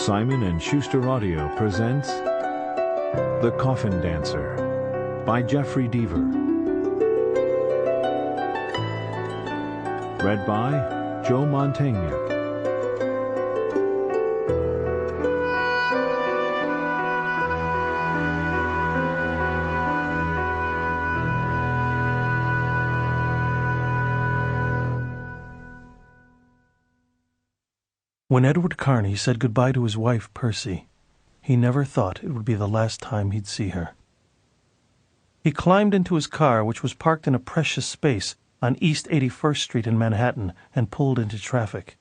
Simon & Schuster Audio presents The Coffin Dancer by Jeffery Deaver. Read by Joe Mantegna. When Edward Carney said goodbye to his wife, Percy, he never thought it would be the last time he'd see her. He climbed into his car, which was parked in a precious space on East 81st Street in Manhattan, and pulled into traffic.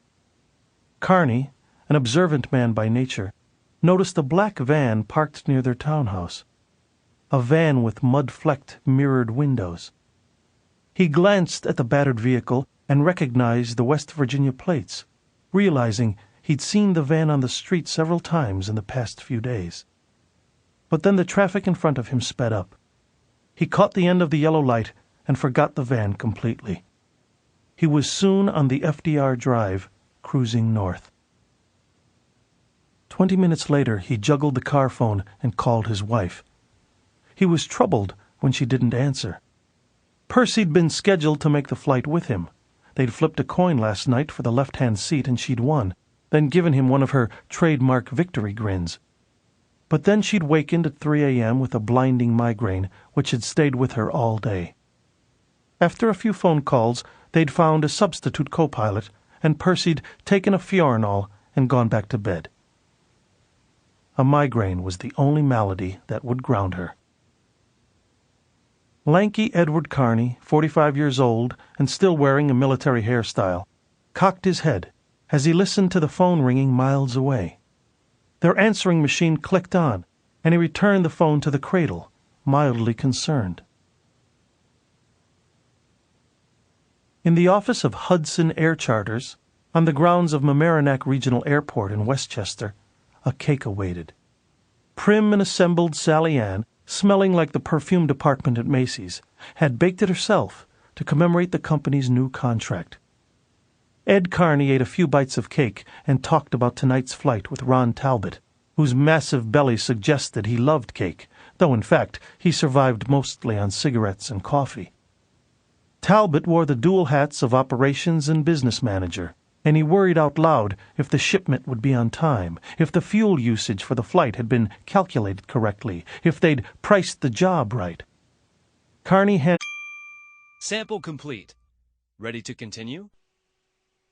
Carney, an observant man by nature, noticed a black van parked near their townhouse. A van with mud-flecked, mirrored windows. He glanced at the battered vehicle and recognized the West Virginia plates, realizing he'd seen the van on the street several times in the past few days. But then the traffic in front of him sped up. He caught the end of the yellow light and forgot the van completely. He was soon on the FDR Drive, cruising north. 20 minutes later, he juggled the car phone and called his wife. He was troubled when she didn't answer. Percy'd been scheduled to make the flight with him. They'd flipped a coin last night for the left-hand seat and she'd won, then given him one of her trademark victory grins. But then she'd wakened at 3 a.m. with a blinding migraine, which had stayed with her all day. After a few phone calls, they'd found a substitute co-pilot, and Percy'd taken a Fiorinol and gone back to bed. A migraine was the only malady that would ground her. Lanky Edward Carney, 45 years old and still wearing a military hairstyle, cocked his head as he listened to the phone ringing miles away. Their answering machine clicked on, and he returned the phone to the cradle, mildly concerned. In the office of Hudson Air Charters, on the grounds of Mamaroneck Regional Airport in Westchester, a cake awaited. Prim and assembled Sally Ann, smelling like the perfume department at Macy's, had baked it herself to commemorate the company's new contract. Ed Carney ate a few bites of cake and talked about tonight's flight with Ron Talbot, whose massive belly suggested he loved cake, though in fact he survived mostly on cigarettes and coffee. Talbot wore the dual hats of operations and business manager, and he worried out loud if the shipment would be on time, if the fuel usage for the flight had been calculated correctly, if they'd priced the job right. Carney had... Sample complete. Ready to continue?